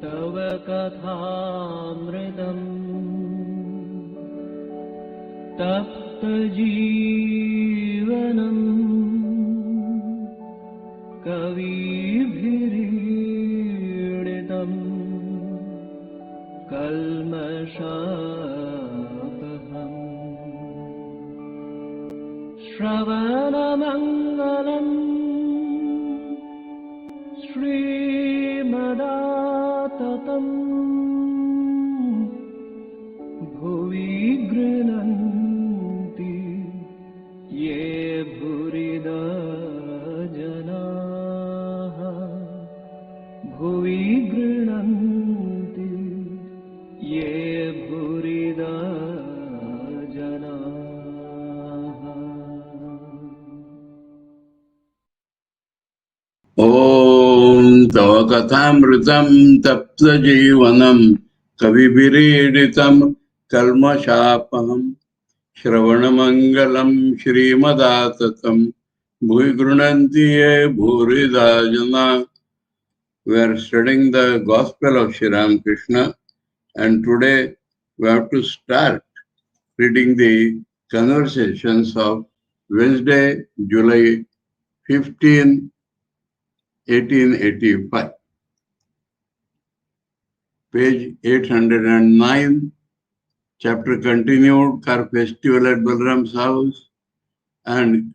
तव कथामृतम् तप्तजीवनम् कविभिरीडितम् कल्मषापहम् श्रवणमङ्गलम् श्रीमदाततम् भुवि गृह्णन्ति ये भूरिदा जनाः भुवि गृह्णन्ति ये भूरिदा जनाः। ॐ तव कथामृतं तप्तजीवनं कविभिरीडितं कल्मषापहं श्रवणमङ्गलं श्रीमदाततं भुवि गृह्णन्ति ये भूरिदा जना. We are studying the Gospel of Sri Ramakrishna, and today we have to start reading the conversations of Wednesday, July 15, 1885. Page 809, chapter continued, car festival at Balram's house. And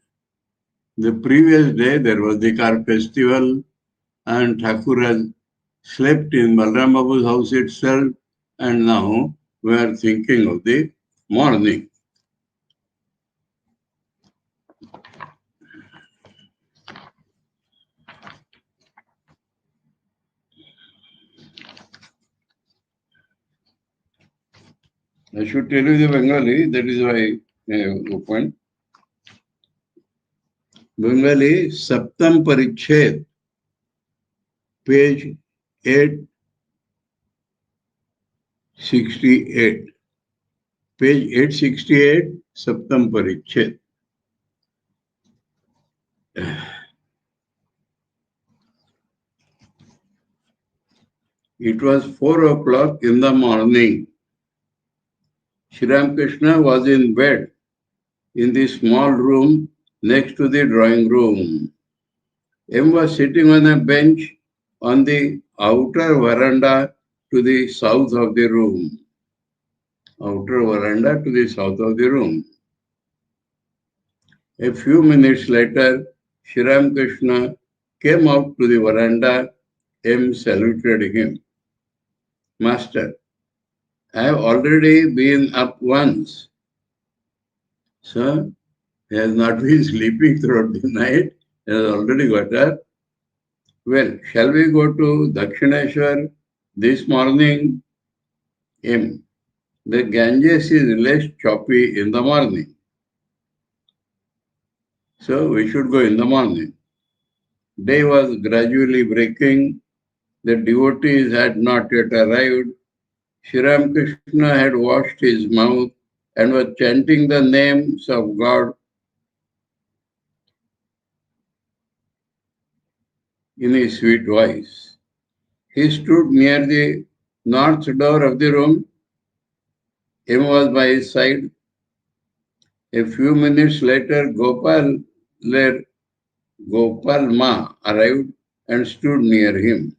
the previous day there was the car festival, and Thakur has slept in Balram Babu's house itself, and now we are thinking of the morning. I should tell you the Bengali, that is why I have opened. Bengali, Saptam Pariched, page 868. Page 868, Saptam Pariched. It was 4 o'clock in the morning. Sri Ramakrishna was in bed in the small room next to the drawing room. M was sitting on a bench on the outer veranda to the south of the room. Outer veranda to the south of the room. A few minutes later, Sri Ramakrishna came out to the veranda. M saluted him. Master, I have already been up once. Sir, he has not been sleeping throughout the night. He has already got up. Well, shall we go to Dakshineshwar this morning? M. The Ganges is less choppy in the morning. So we should go in the morning. Day was gradually breaking. The devotees had not yet arrived. Sri Ramakrishna had washed his mouth and was chanting the names of God in his sweet voice. He stood near the north door of the room. M was by his side. A few minutes later, Gopal Ma arrived and stood near him.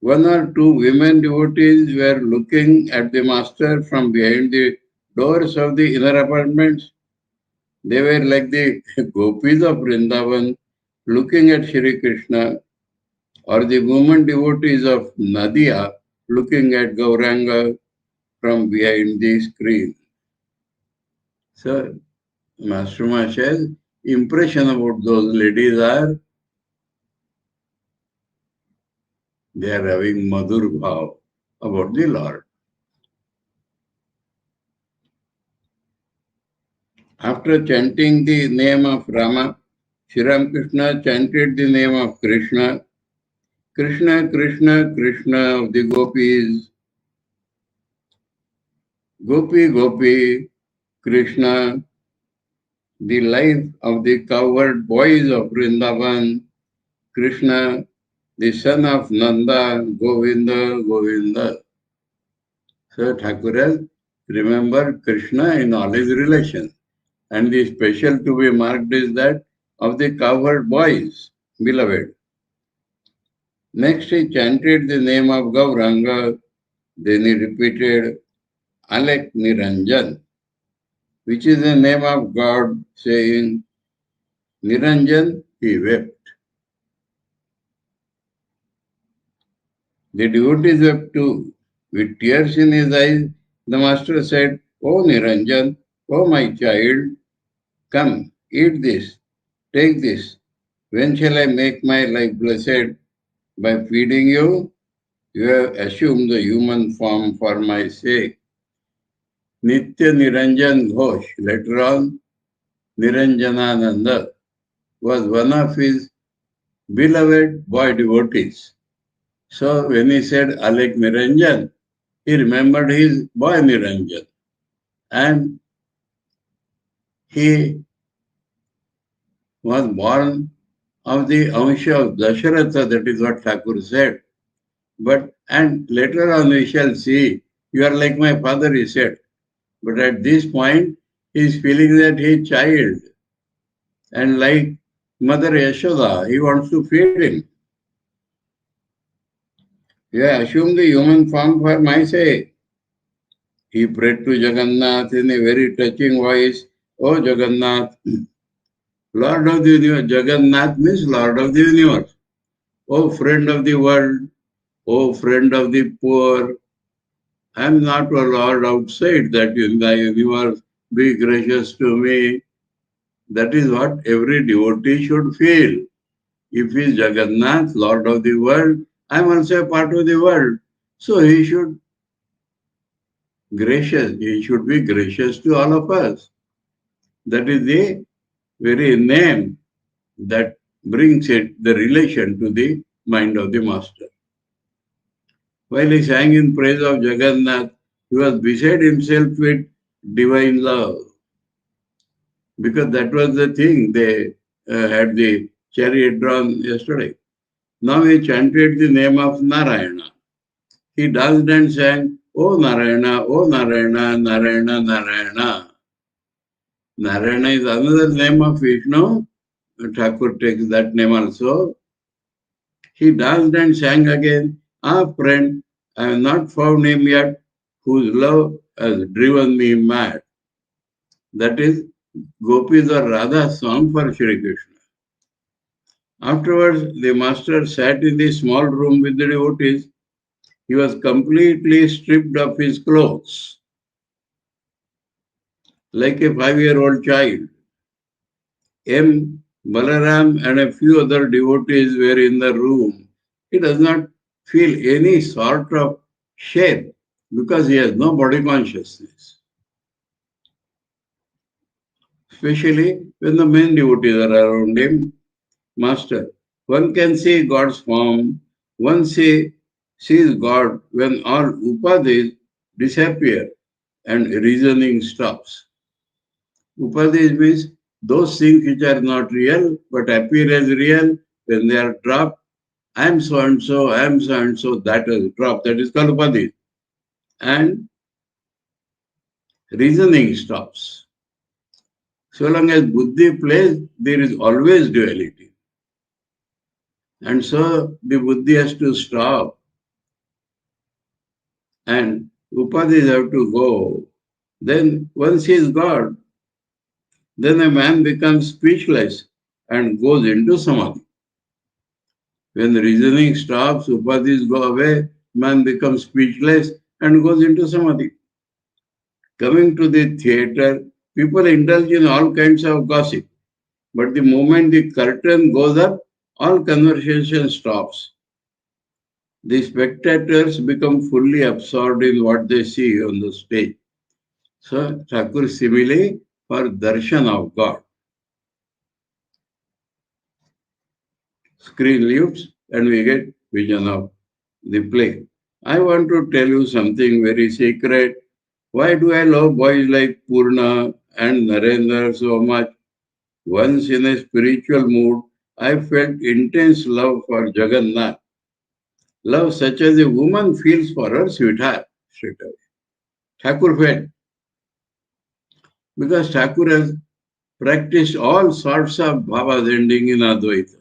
One or two women devotees were looking at the master from behind the doors of the inner apartments. They were like the gopis of Vrindavan looking at Shri Krishna, or the women devotees of Nadia looking at Gauranga from behind the screen. So, Master Ma says, impression about those ladies are they are having Madhur Bhav about the Lord. After chanting the name of Rama, Sri Ramakrishna chanted the name of Krishna. Krishna, Krishna, Krishna of the gopis. Gopi, Gopi, Krishna, the life of the cowherd boys of Vrindavan. Krishna, the son of Nanda, Govinda, Govinda. So Thakur has remembered Krishna in all his relations. And the special to be marked is that of the cowherd boys, beloved. Next he chanted the name of Gauranga, then he repeated Alek Niranjan, which is the name of God, saying, Niranjan, he wept. The devotees wept too. With tears in his eyes, the master said, O Niranjan, O my child, come, eat this, take this. When shall I make my life blessed? By feeding you, you have assumed the human form for my sake. Nitya Niranjan Ghosh, later on, Niranjanananda, was one of his beloved boy devotees. So when he said Alek Niranjan, he remembered his boy Niranjan. And he was born of the Amsha of Dasharatha, that is what Thakur said. And later on we shall see, you are like my father, he said. But at this point, he is feeling that he is child. And like Mother Yashoda, he wants to feed him. You assume the human form for my sake. He prayed to Jagannath in a very touching voice, O Jagannath, Lord of the universe. Jagannath means Lord of the universe. O friend of the world, O friend of the poor, I am not a Lord outside that in thy universe. Be gracious to me. That is what every devotee should feel. If he is Jagannath, Lord of the world, I am also a part of the world. So he should be gracious to all of us. That is the very name that brings it, the relation to the mind of the master. While he sang in praise of Jagannath, he was beside himself with divine love. Because that was the thing, they had the chariot drawn yesterday. Now he chanted the name of Narayana. He danced and sang, O Narayana, O Narayana, Narayana, Narayana. Narayana is another name of Vishnu. Thakur takes that name also. He danced and sang again, Ah, friend, I have not found him yet whose love has driven me mad. That is Gopis or Radha's song for Sri Krishna. Afterwards, the master sat in the small room with the devotees. He was completely stripped of his clothes, like a 5-year-old child. M. Balaram and a few other devotees were in the room. He does not feel any sort of shame because he has no body consciousness. Especially when the main devotees are around him. Master, one can see God's form, one sees God when all upadhis disappear and reasoning stops. Upadhis means those things which are not real but appear as real. When they are dropped, I am so and so, I am so and so, that is dropped. That is called upadhis. And reasoning stops. So long as buddhi plays, there is always duality. And so the buddhi has to stop. And upadhis have to go. Then one sees God. Then a man becomes speechless and goes into samadhi. When the reasoning stops, upadhis go away, man becomes speechless and goes into samadhi. Coming to the theatre, people indulge in all kinds of gossip. But the moment the curtain goes up, all conversation stops. The spectators become fully absorbed in what they see on the stage. So, Thakur simile for darshan of God. Screen lifts and we get vision of the play. I want to tell you something very secret. Why do I love boys like Purna and Narendra so much? Once in a spiritual mood, I felt intense love for Jagannath. love such as a woman feels for her sweetheart. Straight away. Thakur felt, because Thakur has practiced all sorts of bhavas ending in Advaita.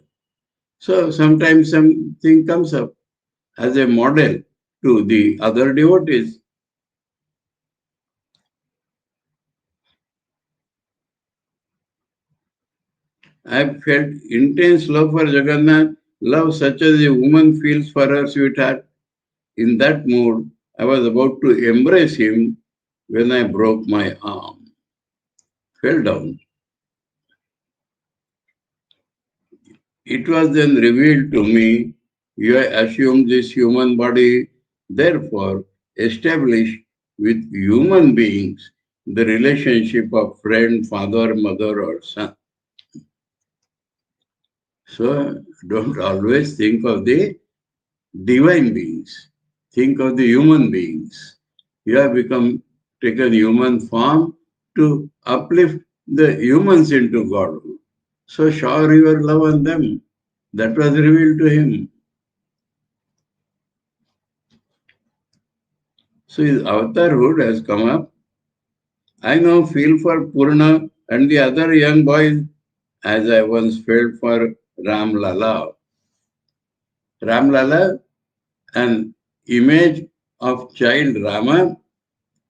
So sometimes something comes up as a model to the other devotees. I felt intense love for Jagannath, love such as a woman feels for her sweetheart. In that mood, I was about to embrace him when I broke my arm, fell down. It was then revealed to me, you have assumed this human body, therefore establish with human beings the relationship of friend, father, mother, or son. So don't always think of the divine beings. Think of the human beings. You have taken human form to uplift the humans into Godhood. So shower your love on them. That was revealed to him. So his avatarhood has come up. I now feel for Purna and the other young boys as I once felt for Ram Lala. Ram Lala, an image of child Rama,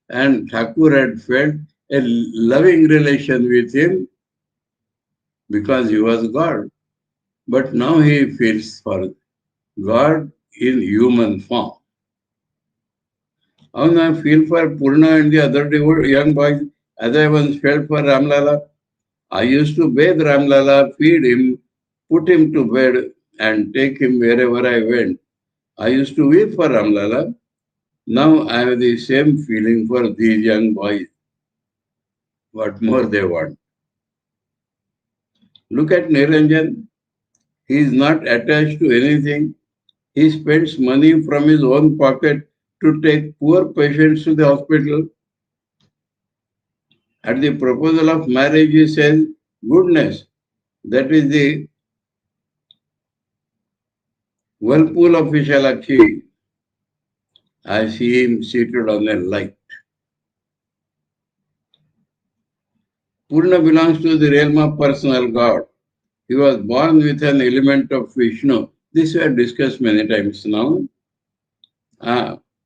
and Thakur had felt a loving relation with him because he was God. But now he feels for God in human form. How now feel for Purna and the other young boys as I once felt for Ramlala. I used to bathe Ramlala, feed him, put him to bed, and take him wherever I went. I used to weep for Ramlala. Now I have the same feeling for these young boys. What more they want? Look at Niranjan. He is not attached to anything. He spends money from his own pocket to take poor patients to the hospital. At the proposal of marriage, he says, goodness, that is the whirlpool of Vishalakshi. I see him seated on a light. Purna belongs to the realm of personal God. He was born with an element of Vishnu. This we have discussed many times now.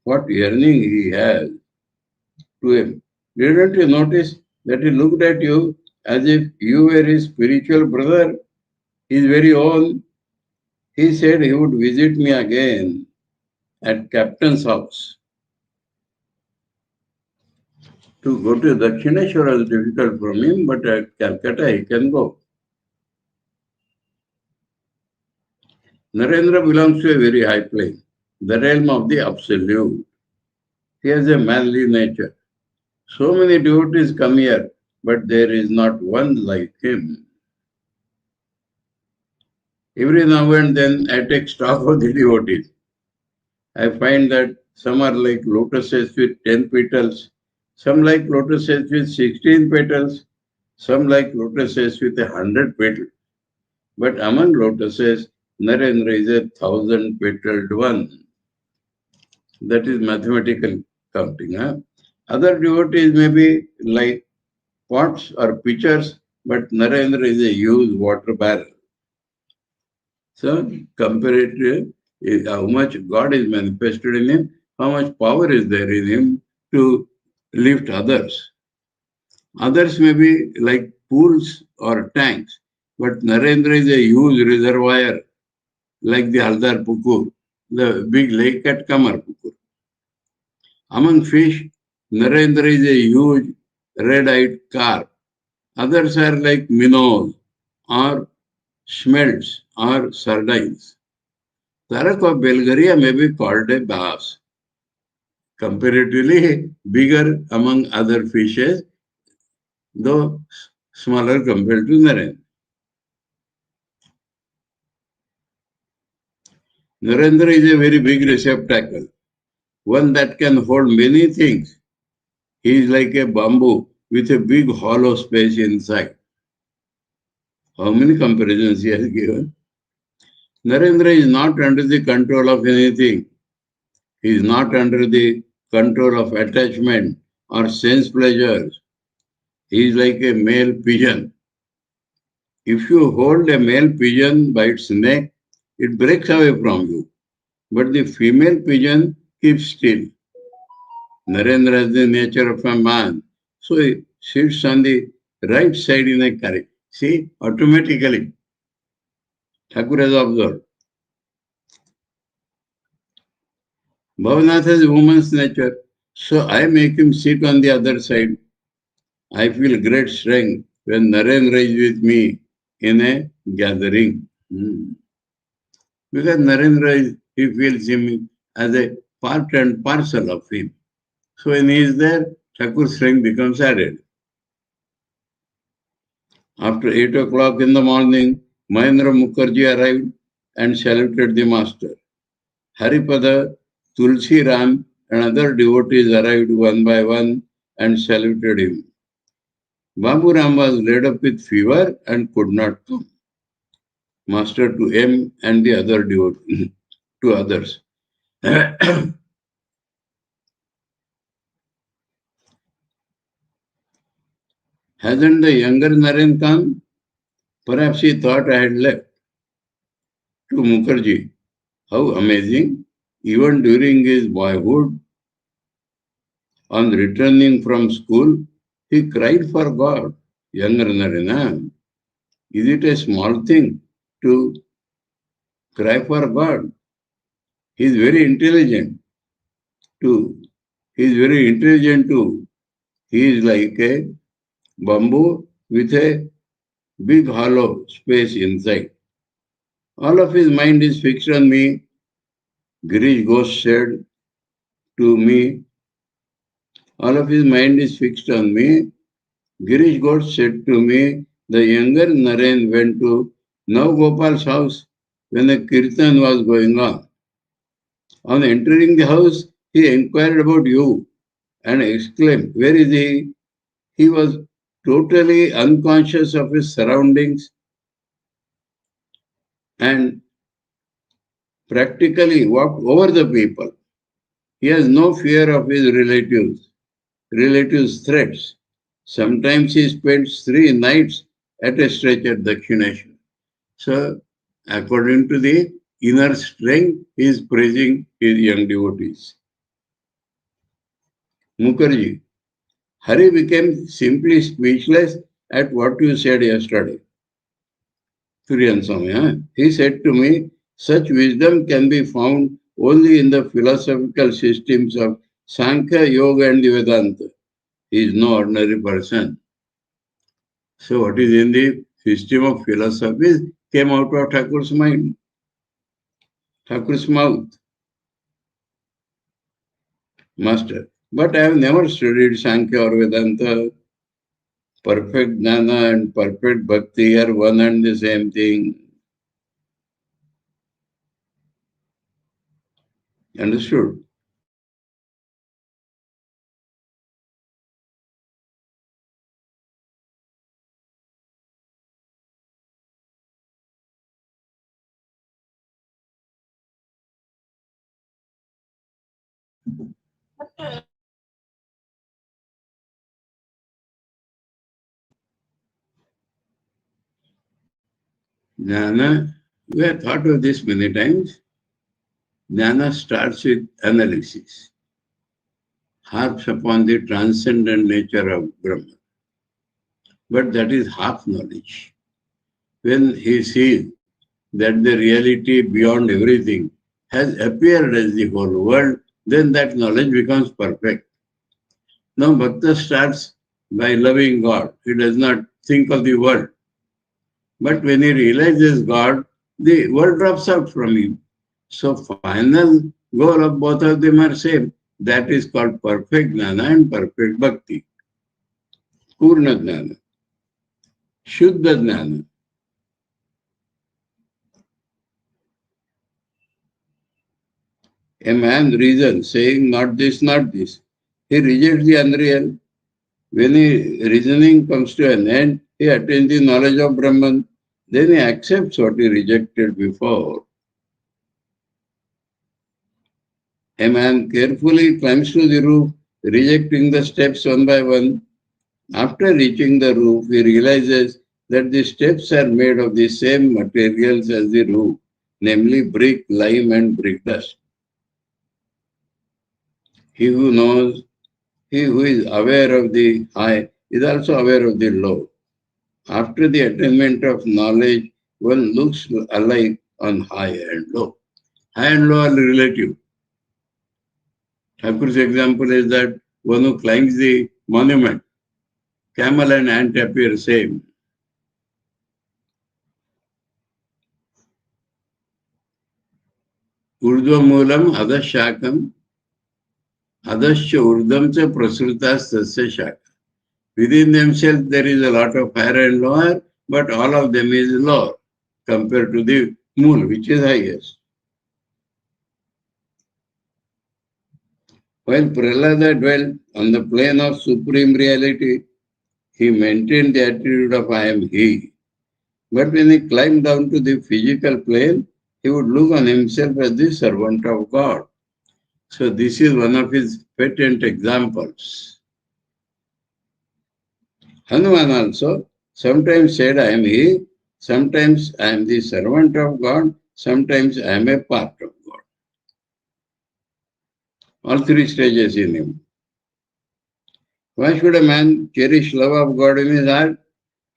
What yearning he has to him. Didn't you notice that he looked at you as if you were his spiritual brother, his very own? He said he would visit me again at Captain's house. To go to Dakshineshwara is difficult for him, but at Calcutta he can go. Narendra belongs to a very high plane, the realm of the absolute. He has a manly nature. So many devotees come here, but there is not one like him. Every now and then I take stock of the devotees. I find that some are like lotuses with 10 petals, some like lotuses with 16 petals, some like lotuses with 100 petals. But among lotuses, Narendra is 1,000-petaled one. That is mathematical counting. Other devotees may be like pots or pitchers, but Narendra is a huge water barrel. So, comparative is how much God is manifested in him, how much power is there in him to lift others. Others may be like pools or tanks, but Narendra is a huge reservoir like the Haldar Pukur, the big lake at Kamar Pukur. Among fish, Narendra is a huge red-eyed carp. Others are like minnows or smelts or sardines. Tarak of Bulgaria may be called a bass, comparatively bigger among other fishes, though smaller compared to Narendra. Narendra is a very big receptacle, one that can hold many things. He is like a bamboo with a big hollow space inside. How many comparisons he has given? Narendra is not under the control of anything. He is not under the control of attachment or sense pleasures. He is like a male pigeon. If you hold a male pigeon by its neck, it breaks away from you. But the female pigeon keeps still. Narendra has the nature of a man. So he sits on the right side in a carriage. See, automatically, Thakur has observed. Bhavanath has a woman's nature. So I make him sit on the other side. I feel great strength when Narendra is with me in a gathering. Because Narendra, he feels him as a part and parcel of him. So when he is there, Thakur's strength becomes added. After 8 o'clock in the morning, Mahendra Mukherjee arrived and saluted the master. Haripada, Tulsi Ram and other devotees arrived one by one and saluted him. Babu Ram was laid up with fever and could not come. Master to M and the other devotees, to others. Hasn't the younger Naren come? Perhaps he thought I had left. To Mukherjee, how amazing! Even during his boyhood, on returning from school, he cried for God. Younger Naren, is it a small thing to cry for God? He is very intelligent too. He is very intelligent too. He is like a bamboo with a big hollow space inside. All of his mind is fixed on me. Girish Ghosh said to me, all of his mind is fixed on me. Girish Ghosh said to me, the younger Naren went to Navgopal's house when a kirtan was going on. On entering the house, he inquired about you and exclaimed, where is he? He was totally unconscious of his surroundings and practically walked over the people. He has no fear of his relatives' threats. Sometimes he spends 3 nights at a stretch at Dakshineshwar. So, according to the inner strength, he is praising his young devotees. Mukherjee, Hari became simply speechless at what you said yesterday. Turiyan Swami, he said to me, such wisdom can be found only in the philosophical systems of Sankhya, Yoga and the Vedanta. He is no ordinary person. So what is in the system of philosophy came out of Thakur's mind, Thakur's mouth. Master, but I have never studied Sankhya or Vedanta. Perfect jnana and perfect bhakti are one and the same thing. Understood? Jnana, we have thought of this many times. Jnana starts with analysis, harps upon the transcendent nature of Brahman. But that is half knowledge. When he sees that the reality beyond everything has appeared as the whole world, then that knowledge becomes perfect. Now Bhakta starts by loving God. He does not think of the world. But when he realizes God, the world drops out from him. So final goal of both of them are same. That is called perfect jnana and perfect bhakti. Purna jnana. Shuddha jnana. A man reasons, saying not this, not this. He rejects the unreal. When his reasoning comes to an end, he attains the knowledge of Brahman. Then he accepts what he rejected before. A man carefully climbs to the roof, rejecting the steps one by one. After reaching the roof, he realizes that the steps are made of the same materials as the roof, namely brick, lime, and brick dust. He who knows, he who is aware of the high, is also aware of the low. After the attainment of knowledge, one looks alike on high and low. High and low are relative. Thakur's example is that one who climbs the monument, camel and ant appear same. Urdhvamulam adashakam adasya urdham cha prasrutas tasya shaka. Within themselves there is a lot of higher and lower, but all of them is lower compared to the moon, which is highest. While Prahlada dwelt on the plane of supreme reality, he maintained the attitude of I am he. But when he climbed down to the physical plane, he would look on himself as the servant of God. So this is one of his patent examples. Hanuman also sometimes said I am he, sometimes I am the servant of God, sometimes I am a part of God. All three stages in him. Why should a man cherish love of God in his heart?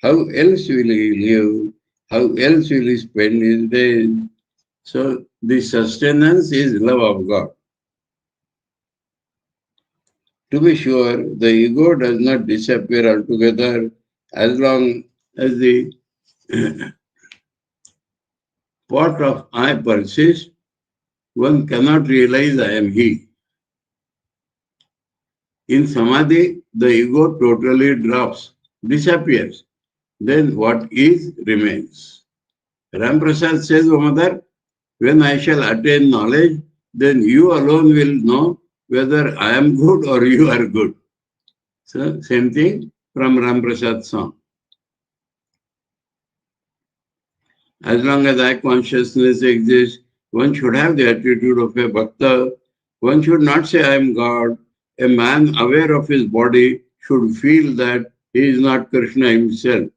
How else will he live? How else will he spend his days? So the sustenance is love of God. To be sure, the ego does not disappear altogether as long as the part of I persists. One cannot realize I am he. In samadhi, the ego totally drops, disappears. Then what is remains. Ramprasad says, O mother, when I shall attain knowledge, then you alone will know whether I am good or you are good. So, same thing from Ramprasad's song. As long as I consciousness exists, one should have the attitude of a bhakta. One should not say, I am God. A man aware of his body should feel that he is not Krishna himself,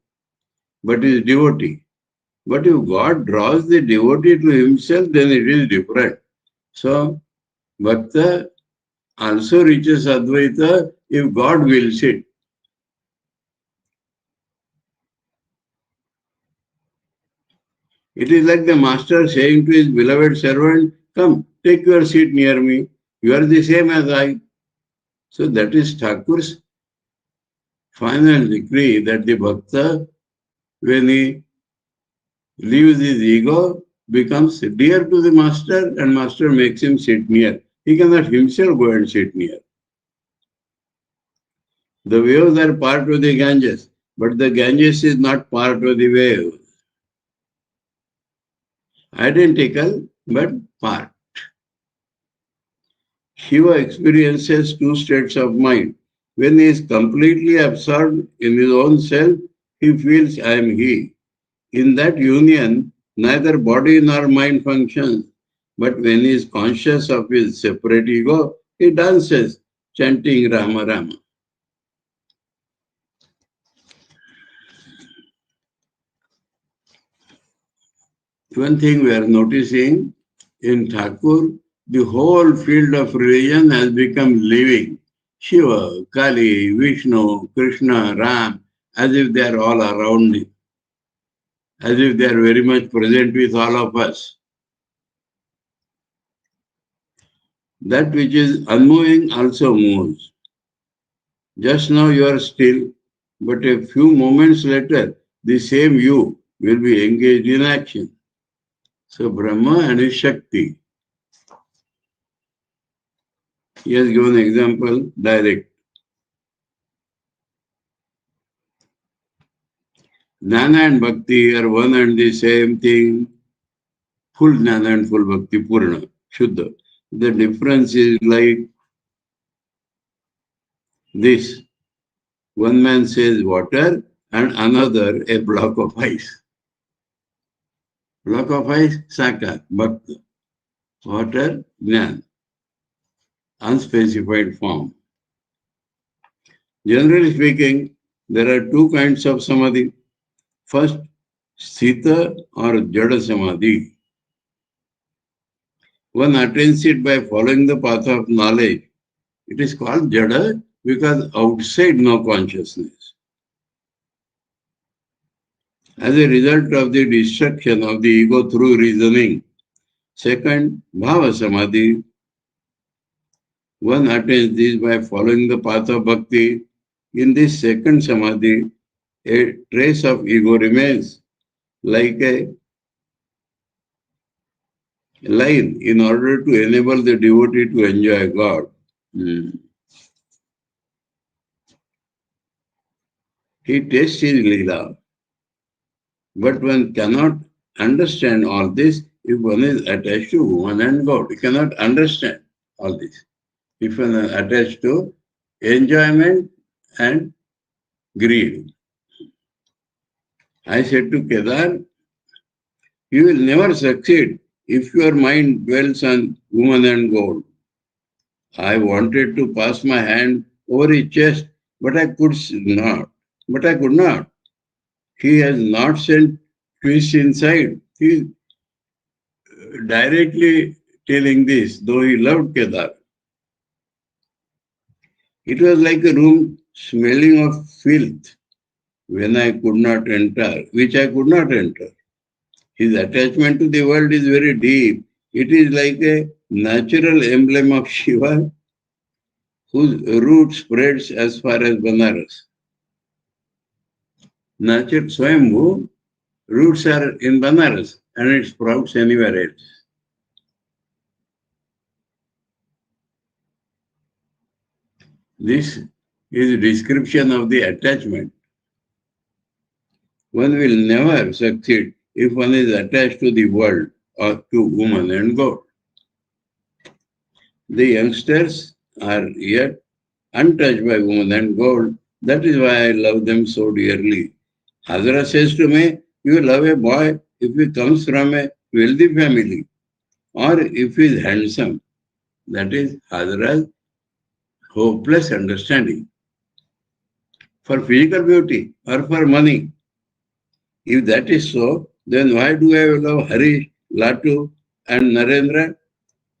but his devotee. But if God draws the devotee to himself, then it is different. So, bhakta also reaches Advaita if God wills it. It is like the master saying to his beloved servant, come, take your seat near me. You are the same as I. So that is Thakur's final decree that the bhakta, when he leaves his ego, becomes dear to the master and master makes him sit near. He cannot himself go and sit near. The waves are part of the Ganges, but the Ganges is not part of the waves. Identical, but part. Shiva experiences two states of mind. When he is completely absorbed in his own self, he feels I am he. In that union, neither body nor mind functions. But when he is conscious of his separate ego, he dances, chanting Rama Rama. One thing we are noticing in Thakur, the whole field of religion has become living. Shiva, Kali, Vishnu, Krishna, Ram, as if they are all around him, as if they are very much present with all of us. That which is unmoving also moves. Just now you are still, but a few moments later, the same you will be engaged in action. So Brahma and his Shakti. He has given example direct. Jnana and Bhakti are one and the same thing. Full Jnana and full Bhakti, Purna, Shuddha. The difference is like this. One man says water and another a block of ice. Block of ice, Sakar, Bhakti. Water, Jnana. unspecified form. Generally speaking, there are two kinds of samadhi. First, sthita or jada samadhi. One attains it by following the path of knowledge. It is called jada because outside no consciousness. As a result of the destruction of the ego through reasoning. Second, bhava samadhi. One attains this by following the path of bhakti. In this second samadhi, a trace of ego remains like a line in order to enable the devotee to enjoy God. He tastes his lila. But one cannot understand all this if one is attached to woman and God. You cannot understand all this if one is attached to enjoyment and greed. I said to Kedar, you will never succeed if your mind dwells on woman and God. I wanted to pass my hand over his chest, but I could not. He has not sent twist inside. He is directly telling this, though he loved Kedar. It was like a room smelling of filth when I could not enter, which I could not enter. His attachment to the world is very deep. It is like a natural emblem of Shiva whose root spreads as far as Banaras. Natural Swayambhu roots are in Banaras and it sprouts anywhere else. This is a description of the attachment. One will never succeed if one is attached to the world or to woman and God. The youngsters are yet untouched by woman and God. That is why I love them so dearly. Hazara says to me, you love a boy if he comes from a wealthy family or if he is handsome. That is Hazara's hopeless understanding. For physical beauty or for money. If that is so, then why do I love Harish, Latu and Narendra?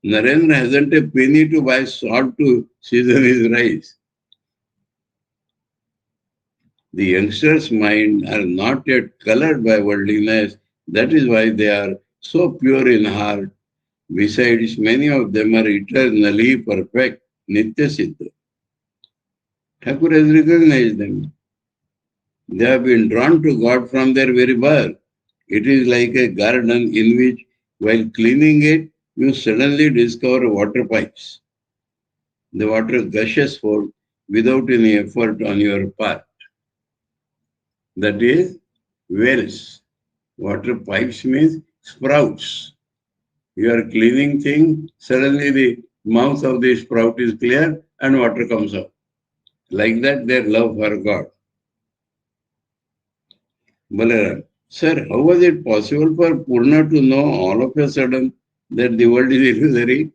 Narendra hasn't a penny to buy salt to season his rice. The youngsters' minds are not yet colored by worldliness. That is why they are so pure in heart. Besides, many of them are eternally perfect, Nitya Siddha. Thakur has recognized them. They have been drawn to God from their very birth. It is like a garden in which, while cleaning it, you suddenly discover water pipes. The water gushes forth without any effort on your part. That is wells. Water pipes means sprouts. You are cleaning thing, suddenly the mouth of the sprout is clear and water comes out. Like that, their love for God. Balaram, sir, how was it possible for Purna to know all of a sudden that the world is illusory?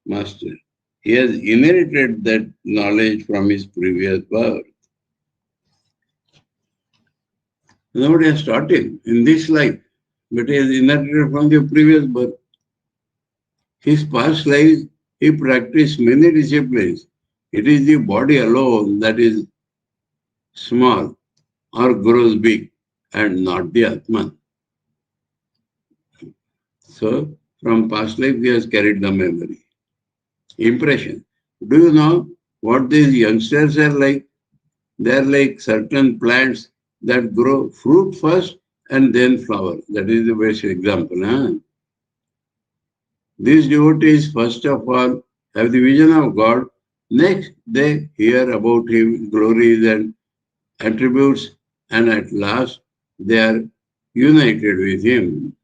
Master, he has inherited that knowledge from his previous birth. Nobody has taught him in this life, but he has inherited from the previous birth. His past lives, he practiced many disciplines. It is the body alone that is small or grows big and not the Atman. So, from past life, he has carried the memory. Impression. Do you know what these youngsters are like? They are like certain plants that grow fruit first and then flower. That is the best example. Huh? These devotees, first of all, have the vision of God. Next, they hear about His glories and attributes, and at last, they are united with Him.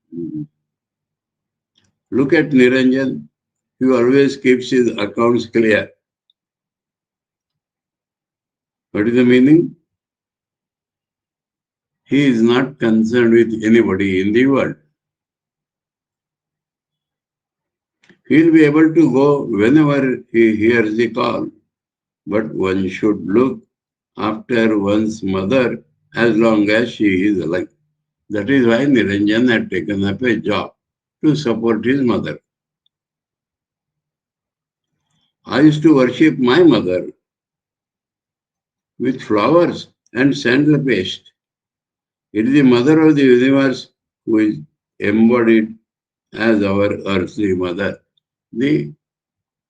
Look at Niranjan, he always keeps his accounts clear. What is the meaning? He is not concerned with anybody in the world. He will be able to go whenever he hears the call. But one should look after one's mother as long as she is alive. That is why Niranjan had taken up a job to support his mother. I used to worship my mother with flowers and sandal paste. It is the mother of the universe who is embodied as our earthly mother, the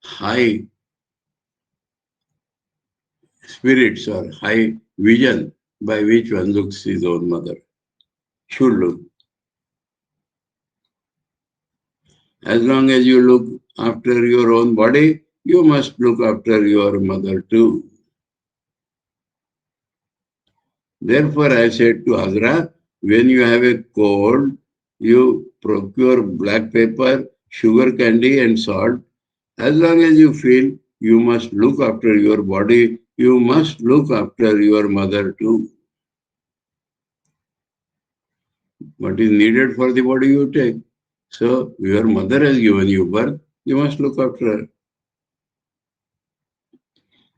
high spirits or high vision by which one looks his own mother. Should look. As long as you look after your own body, you must look after your mother too. Therefore, I said to Hazra, when you have a cold, you procure black pepper, sugar candy and salt. As long as you feel you must look after your body, you must look after your mother too. What is needed for the body you take. So, your mother has given you birth, you must look after her.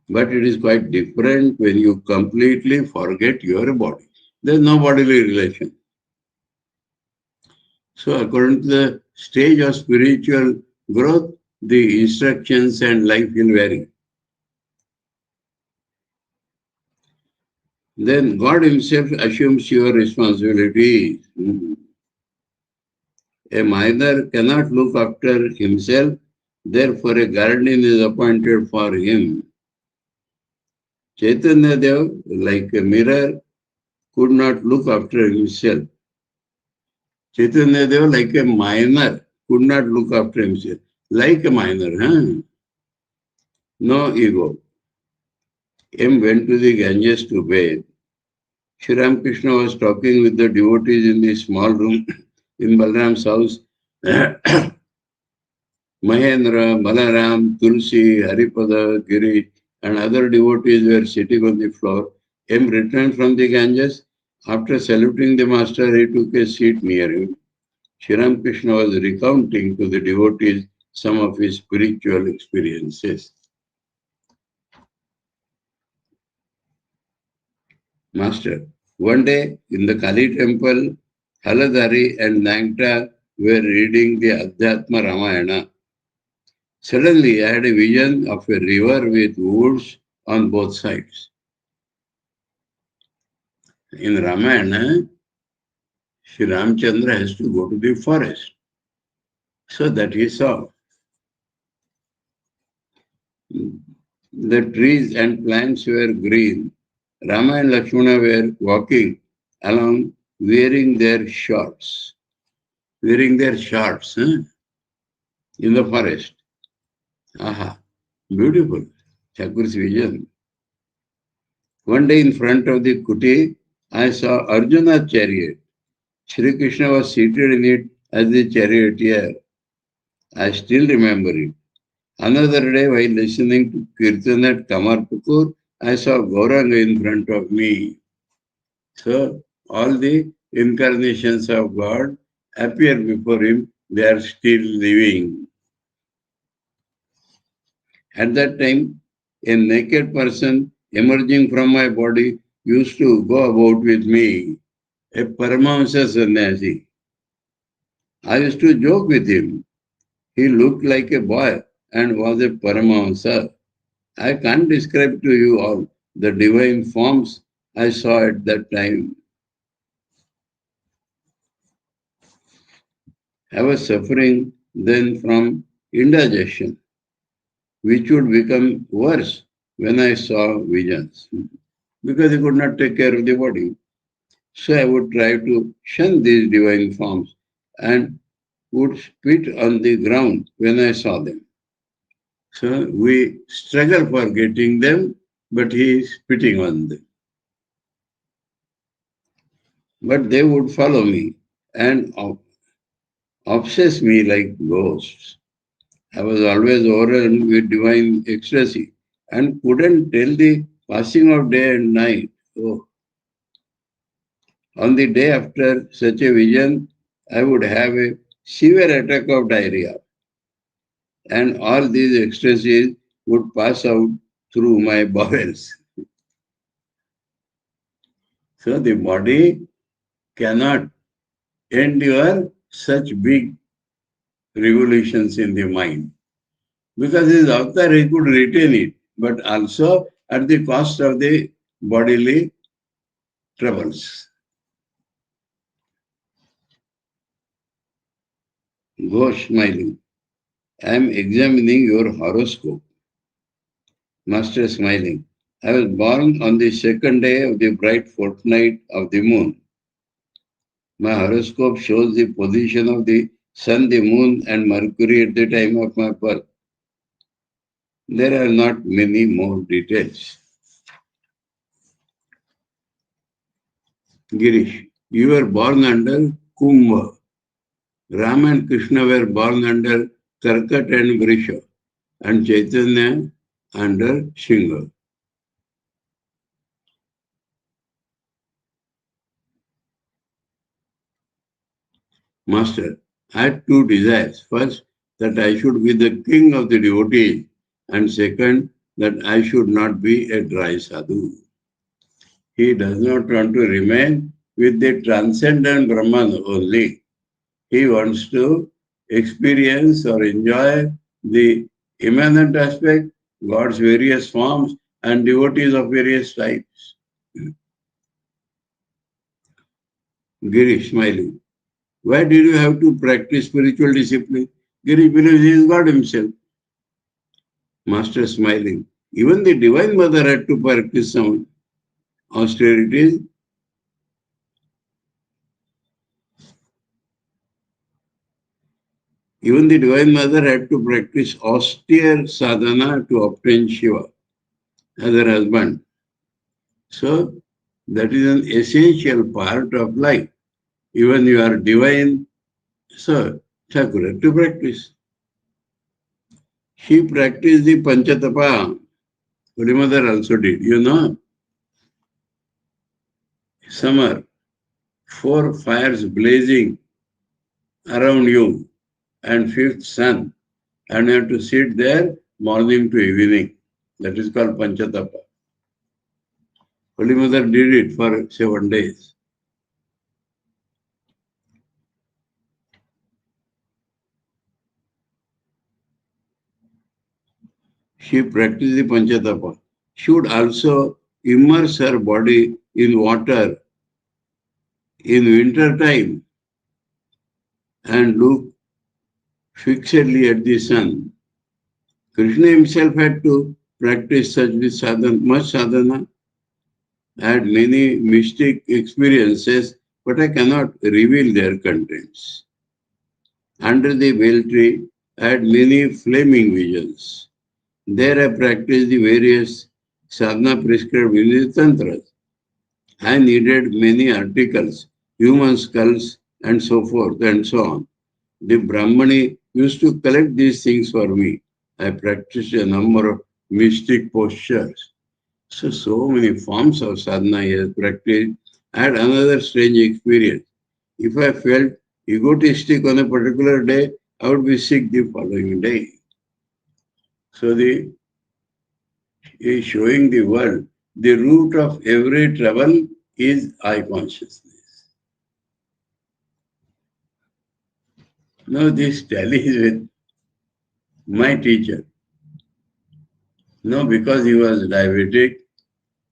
But it is quite different when you completely forget your body. There is no bodily relation. So according to the stage of spiritual growth, the instructions and life will vary. Then God himself assumes your responsibility. A miner cannot look after himself, therefore a guardian is appointed for him. Chaitanya Dev, like a mirror, could not look after himself. Chaitanya Dev, like a miner, could not look after himself. Like a miner, huh? No ego. M went to the Ganges to bathe. Sri Ramakrishna was talking with the devotees in the small room in Balaram's house. Mahendra, Balaram, Tulsi, Haripada, Giri, and other devotees were sitting on the floor. M returned from the Ganges. After saluting the master, he took a seat near him. Sri Ramakrishna was recounting to the devotees some of his spiritual experiences. Master, one day in the Kali temple, Haladhari and Nangta were reading the Adhyatma Ramayana. Suddenly, I had a vision of a river with woods on both sides. In Ramayana, Sri Ramchandra has to go to the forest. So that he saw. The trees and plants were green. Rama and Lakshmana were walking along wearing their shorts. In the forest. Aha, beautiful. Thakur's vision. One day in front of the kuti, I saw Arjuna's chariot. Sri Krishna was seated in it as the charioteer. I still remember it. Another day, while listening to Kirtan at Kamarpukur, I saw Gauranga in front of me. So, all the incarnations of God appear before him. They are still living. At that time, a naked person emerging from my body used to go about with me, a Paramahamsa sannyasi. I used to joke with him. He looked like a boy and was a Paramahamsa. I can't describe to you all the divine forms I saw at that time. I was suffering then from indigestion, which would become worse when I saw visions, because I could not take care of the body. So I would try to shun these divine forms and would spit on the ground when I saw them. So we struggle for getting them, but he is spitting on them. But they would follow me and obsess me like ghosts. I was always overwhelmed with divine ecstasy and couldn't tell the passing of day and night. Oh. On the day after such a vision, I would have a severe attack of diarrhea. and all these ecstasies would pass out through my bowels. So the body cannot endure such big revolutions in the mind. Because his avatar, he could retain it, but also at the cost of the bodily troubles. Ghosh smiling. I am examining your horoscope. Master smiling. I was born on the second day of the bright fortnight of the moon. My horoscope shows the position of the sun, the moon, and Mercury at the time of my birth. There are not many more details. Girish, you were born under Kumbha. Ram and Krishna were born under Karkat and Vrisha, and Chaitanya under Singha. Master, I had two desires. First, that I should be the king of the devotees, and second, that I should not be a dry sadhu. He does not want to remain with the transcendent Brahman only. He wants to experience or enjoy the immanent aspect, God's various forms, and devotees of various types. Girish smiling. Why did you have to practice spiritual discipline? Girish believes he is God himself. Master smiling. Even the Divine Mother had to practice some austerities. Even the Divine Mother had to practice austere sadhana to obtain Shiva as her husband. So, that is an essential part of life. Even you are divine, so Thakur had to practice. She practiced the Panchatapa. Holy Mother also did. You know, summer, 4 fires blazing around you, and fifth sun, and you have to sit there morning to evening. That is called Panchatapa. Holy Mother did it for 7 days. She practiced the Panchatapa. She would also immerse her body in water in winter time and look fixedly at the sun. Krishna himself had to practice such with sadhana, much sadhana. I had many mystic experiences, but I cannot reveal their contents. Under the bell tree, I had many flaming visions. There I practiced the various sadhana prescribed in the tantras. I needed many articles, human skulls, and so forth and so on. The Brahmani used to collect these things for me. I practiced a number of mystic postures. So many forms of sadhana he has practiced. I had another strange experience. If I felt egotistic on a particular day, I would be sick the following day. So he is showing the world the root of every trouble is I consciousness. Now this tallies with my teacher. No, because he was diabetic,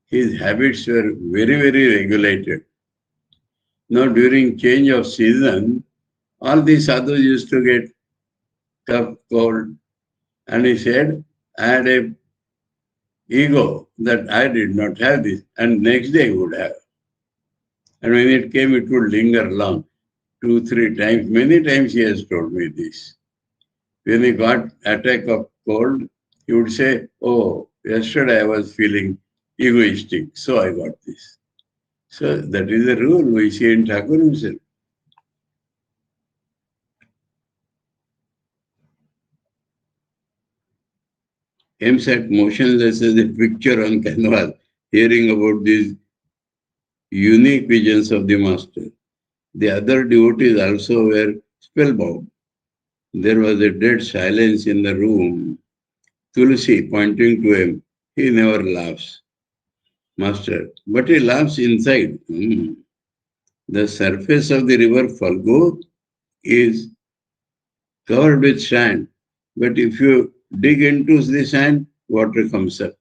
his habits were very, very regulated. Now during change of season, all these sadhus used to get cough, cold. And he said, I had a ego that I did not have this, and next day would have. And when it came, it would linger long, 2, 3 times. Many times he has told me this. When he got attack of cold, he would say, oh, yesterday I was feeling egoistic, so I got this. So that is the rule we see in Thakur himself. M sat motionless as a picture on canvas, hearing about these unique visions of the master. The other devotees also were spellbound. There was a dead silence in the room. Tulsi, pointing to him, he never laughs. Master, but he laughs inside. The surface of the river Falgu is covered with sand, but if you dig into the sand, water comes up.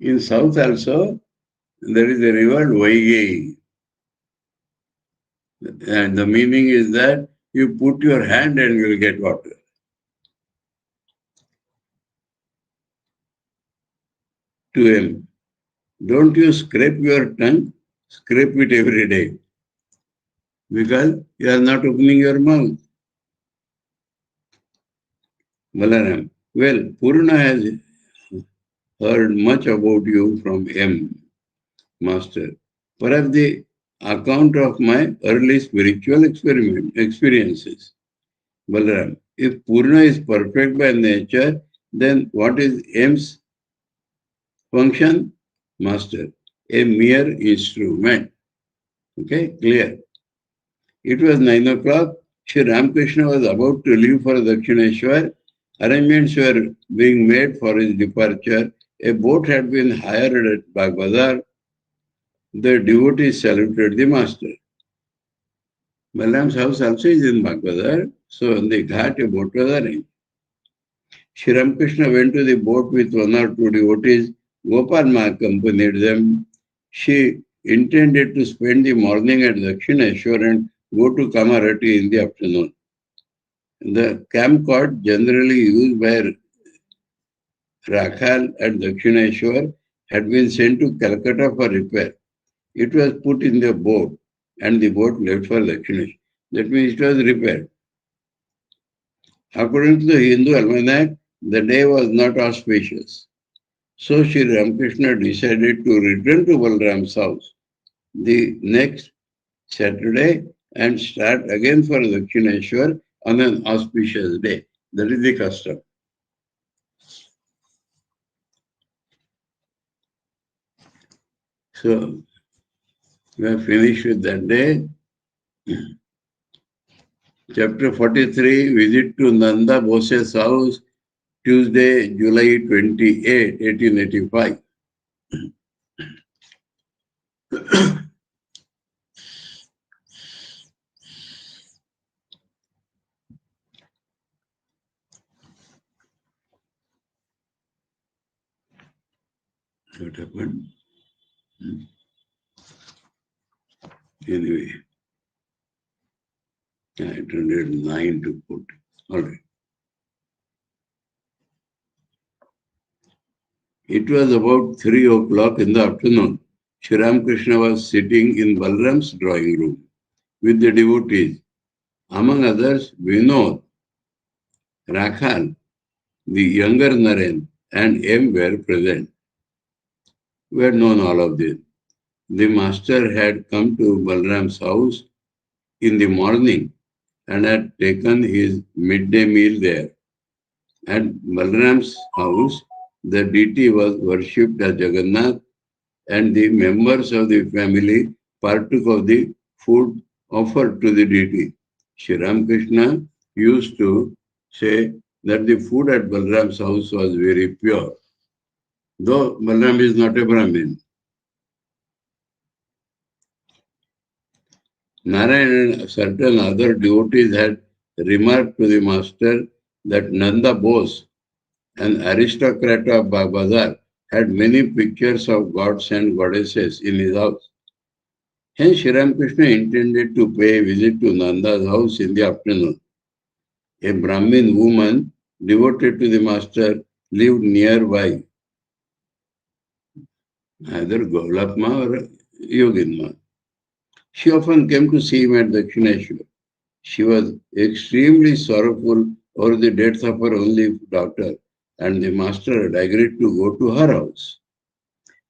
In south also, there is a river Vaigai. And the meaning is that you put your hand and you will get water. To him, don't you scrape your tongue, scrape it every day. Because you are not opening your mouth. Balaram, well, Purna has heard much about you from M, Master. Perhaps the account of my early spiritual experiences. Balaram, if Purna is perfect by nature, then what is M's function? Master, a mere instrument. Okay, clear. It was 9 o'clock. Sri Ramakrishna was about to leave for Dakshineshwar. Arrangements were being made for his departure. A boat had been hired at Bagbazar. The devotees saluted the master. Balaram's house also is in Bagbazar, so on the ghat a boat was arranged. Sri Ramakrishna went to the boat with one or two devotees. Gopal Ma accompanied them. She intended to spend the morning at Dakshineshwar and go to Kathāmrita in the afternoon. The camp cot generally used by Rakhal at Dakshineshwar had been sent to Calcutta for repair. It was put in the boat and the boat left for Dakshineshwar. That means it was repaired. According to the Hindu almanac, the day was not auspicious. So Sri Ramakrishna decided to return to Balram's house the next Saturday and start again for Dakshineshwar on an auspicious day. That is the custom. So we have finished with that day. Chapter 43, visit to Nanda Bose's house, Tuesday, July 28, 1885. What happened? Anyway, I had 9 to put. All right. It was about 3 o'clock in the afternoon. Sri Ramakrishna was sitting in Balram's drawing room with the devotees. Among others, Vinod, Rakhal, the younger Naren, and M were present. We had known all of this. The master had come to Balram's house in the morning and had taken his midday meal there. At Balram's house, the deity was worshipped as Jagannath, and the members of the family partook of the food offered to the deity. Sri Ramakrishna used to say that the food at Balram's house was very pure, though Balram is not a Brahmin. Narayan and certain other devotees had remarked to the master that Nanda Bose, an aristocrat of Bagbazar, had many pictures of gods and goddesses in his house. Hence, Sri Ramakrishna intended to pay a visit to Nanda's house in the afternoon. A Brahmin woman devoted to the master lived nearby, either Golapma or Yoginma. She often came to see him at Dakshineshwar. She was extremely sorrowful over the death of her only daughter, and the master had agreed to go to her house.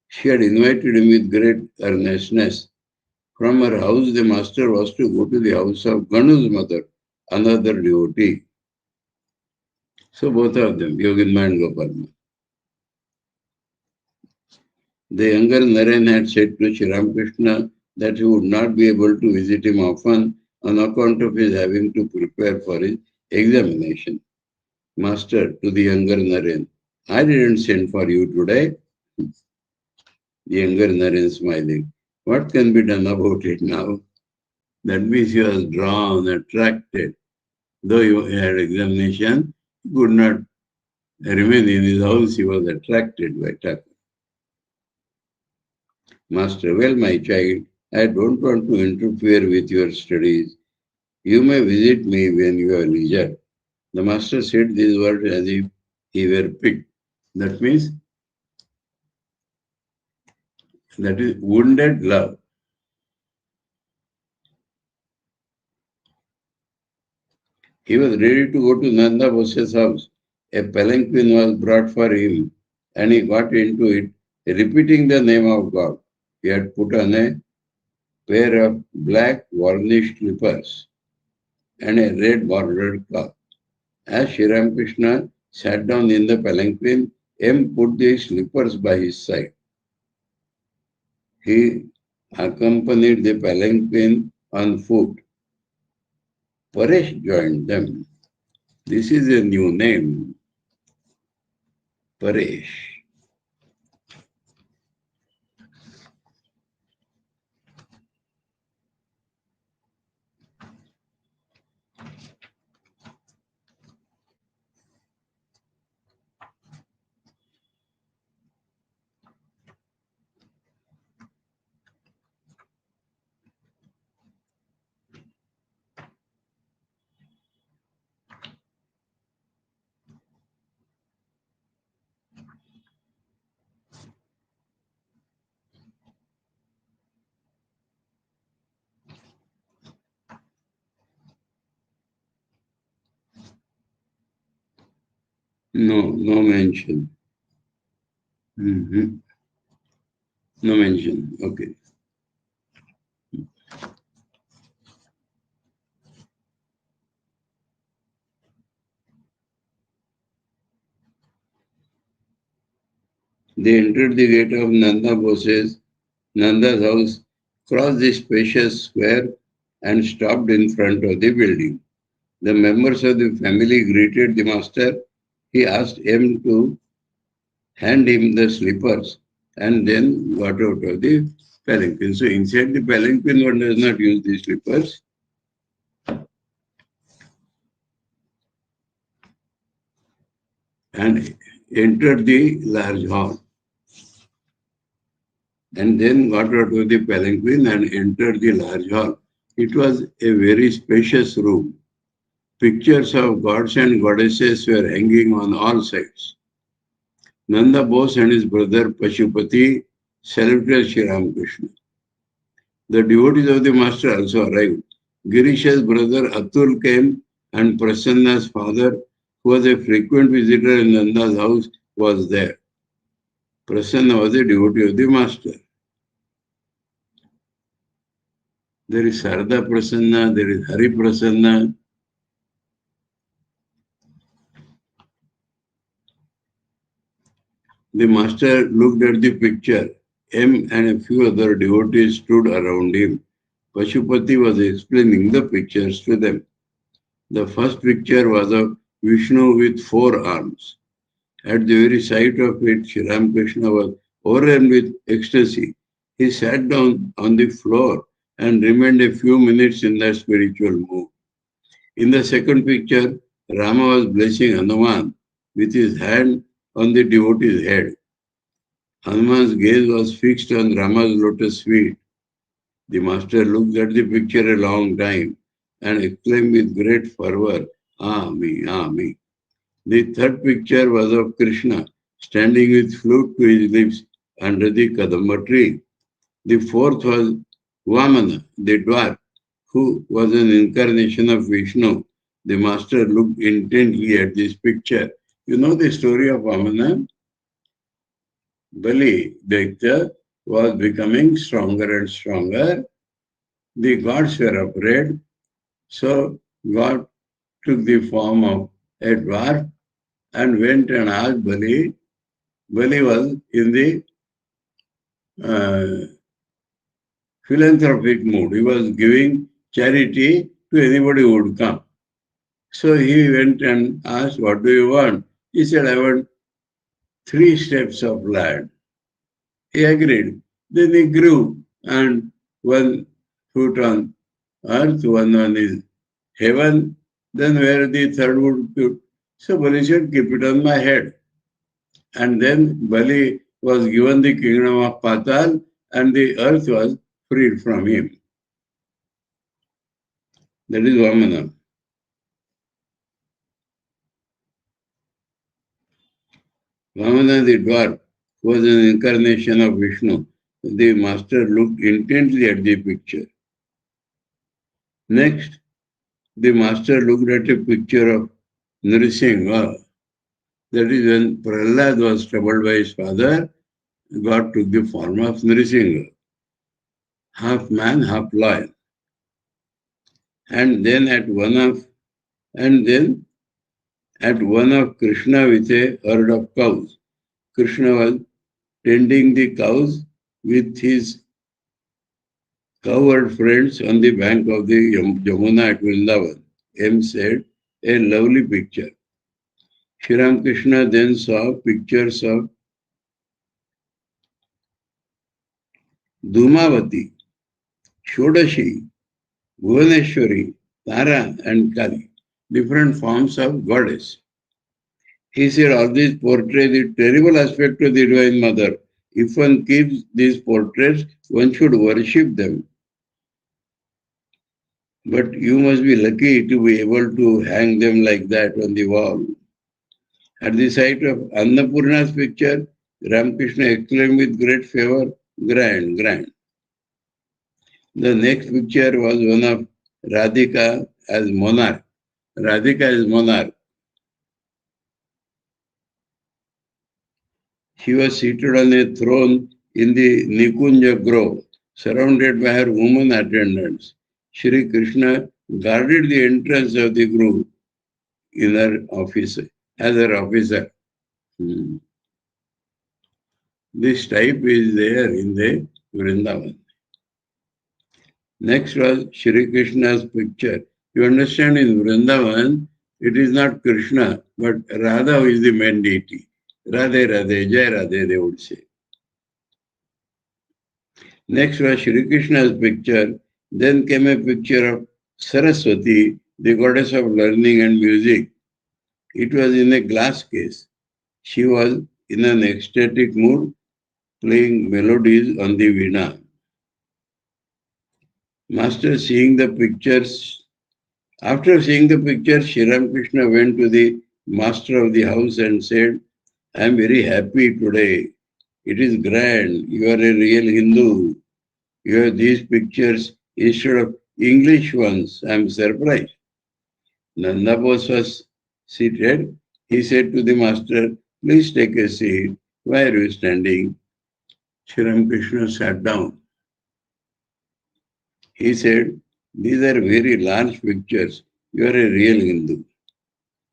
She had invited him with great earnestness. From her house, the master was to go to the house of Ganu's mother, another devotee. So both of them, Yoginma and Gopalma. The younger Naren had said to Sri Ramakrishna that he would not be able to visit him often on account of his having to prepare for his examination. Master to the younger Naren, I didn't send for you today. The younger Naren smiling. What can be done about it now? That means he was drawn, attracted. Though he had examination, he could not remain in his house. He was attracted by Thakur. Master, well, my child, I don't want to interfere with your studies. You may visit me when you have leisure. The master said these words as if he were picked. That means that is wounded love. He was ready to go to Nanda Bose's house. A palanquin was brought for him and he got into it, repeating the name of God. He had put on a pair of black varnished slippers and a red bordered cloth. As Sri Ramakrishna sat down in the palanquin, M put the slippers by his side. He accompanied the palanquin on foot. Paresh joined them. This is a new name, Paresh. No mention. No mention. Okay. They entered the gate of Nanda's house, crossed the spacious square, and stopped in front of the building. The members of the family greeted the master. He asked him to hand him the slippers and then got out of the palanquin. So inside the palanquin, one does not use the slippers. And entered the large hall. And then got out of the palanquin and entered the large hall. It was a very spacious room. Pictures of gods and goddesses were hanging on all sides. Nanda Bose and his brother Pashupati saluted Sri Ramakrishna. The devotees of the master also arrived. Girish's brother Atul came and Prasanna's father, who was a frequent visitor in Nanda's house, was there. Prasanna was a devotee of the master. There is Sarada Prasanna, there is Hari Prasanna. The master looked at the picture. M and a few other devotees stood around him. Pashupati was explaining the pictures to them. The first picture was of Vishnu with 4 arms. At the very sight of it, Sri Ramakrishna was overwhelmed with ecstasy. He sat down on the floor and remained a few minutes in that spiritual mood. In the second picture, Rama was blessing Hanuman with his hand on the devotee's head. Hanuman's gaze was fixed on Rama's lotus feet. The master looked at the picture a long time and exclaimed with great fervor, "Ami, Ami." The third picture was of Krishna standing with flute to his lips under the Kadamba tree. The fourth was Vamana, the dwarf, who was an incarnation of Vishnu. The master looked intently at this picture. You know the story of Vamana? Bali, Daitya, was becoming stronger and stronger. The gods were afraid. So God took the form of a dwarf and went and asked Bali. Bali was in the philanthropic mood. He was giving charity to anybody who would come. So he went and asked, what do you want? He said, I want 3 steps of land. He agreed. Then he grew, and 1 foot on earth, 1 on his heaven. Then where the third would put. So Bali said, keep it on my head. And then Bali was given the kingdom of Patal, and the earth was freed from him. That is Vamana. Vamana the dwarf was an incarnation of Vishnu. The master looked intently at the picture. Next, the master looked at a picture of Nrsimha. That is when Prahlad was troubled by his father, God took the form of Nrsimha, half man, half lion. And then at one of Krishna with a herd of cows. Krishna was tending the cows with his cowherd friends on the bank of the Yamuna at Vrindavan. M said, a lovely picture. Sri Ramakrishna then saw pictures of Dhumavati, Shodashi, Bhuvaneshwari, Tara and Kali, different forms of goddess. He said all these portray the terrible aspect of the Divine Mother. If one keeps these portraits, one should worship them. But you must be lucky to be able to hang them like that on the wall. At the sight of Annapurna's picture, Ramakrishna exclaimed with great fervor, grand, grand. The next picture was one of Radhika as monarch. Radhika is monarch. She was seated on a throne in the Nikunja grove, surrounded by her women attendants. Shri Krishna guarded the entrance of the grove in her office, as her officer. This type is there in the Vrindavan. Next was Shri Krishna's picture. You understand, in Vrindavan, it is not Krishna, but Radha who is the main deity. Radhe, Radhe, Jai Radhe, they would say. Next was Shri Krishna's picture. Then came a picture of Saraswati, the goddess of learning and music. It was in a glass case. She was in an ecstatic mood, playing melodies on the veena. After seeing the pictures, Sri Ramakrishna went to the master of the house and said, I am very happy today. It is grand. You are a real Hindu. You have these pictures instead of English ones. I am surprised. Nanda Bose was seated. He said to the master, please take a seat. Why are you standing? Sri Ramakrishna sat down. He said, these are very large pictures. You are a real Hindu.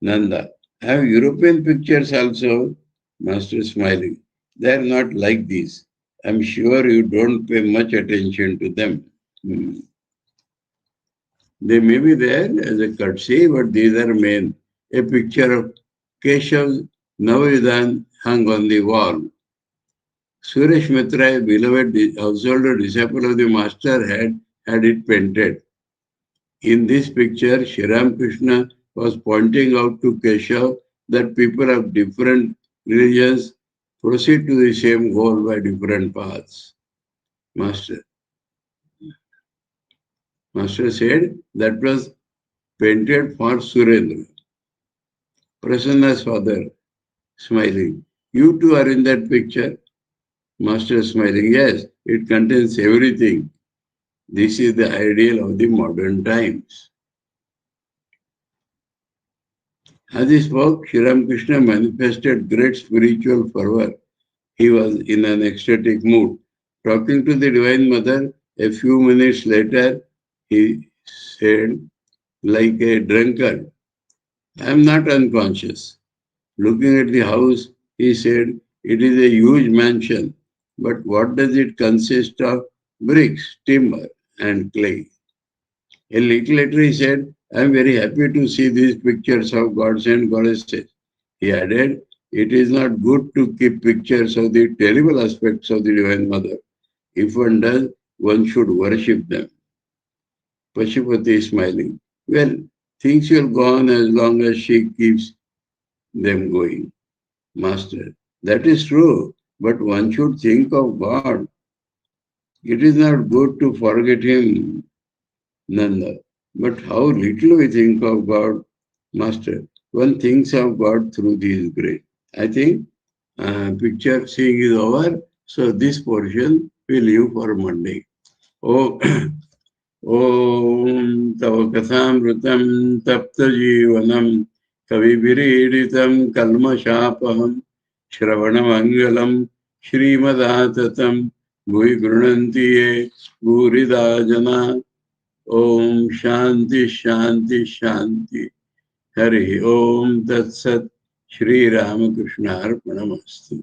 Nanda, have European pictures also? Master smiling. They are not like these. I am sure you don't pay much attention to them. They may be there as a courtesy, but these are main. A picture of Keshav Navavidan hung on the wall. Suresh Mitra, a beloved householder disciple of the master, had it painted. In this picture, Sri Ramakrishna was pointing out to Keshav that people of different religions proceed to the same goal by different paths. Master said that was painted for Surendra. Prasanna's father, smiling. You too are in that picture? Master smiling. Yes, it contains everything. This is the ideal of the modern times. As he spoke, Sri Ramakrishna manifested great spiritual fervor. He was in an ecstatic mood. Talking to the Divine Mother, a few minutes later, he said, like a drunkard, I am not unconscious. Looking at the house, he said, it is a huge mansion, but what does it consist of? Bricks, timber, and clay. A little later he said, I am very happy to see these pictures of gods and goddesses. He added, it is not good to keep pictures of the terrible aspects of the Divine Mother. If one does, one should worship them. Pashupati is smiling. Well, things will go on as long as she keeps them going. Master, that is true, but one should think of God. It is not good to forget Him, Nanda. But how little we think of God, Master. One thinks of God through these grace. I think picture seeing is over, so this portion we leave for Monday. Oh, Om Tava Kathāmritam Tapta Jivanam Kavivirīditam Kalmashāpaham Shravanamangalam Shrimadātatam Bhuvi Grunanti Ye Bhurida Jana Om Shanti Shanti Shanti Hari Om Tat Sat Sri Ramakrishna Arpanamastu.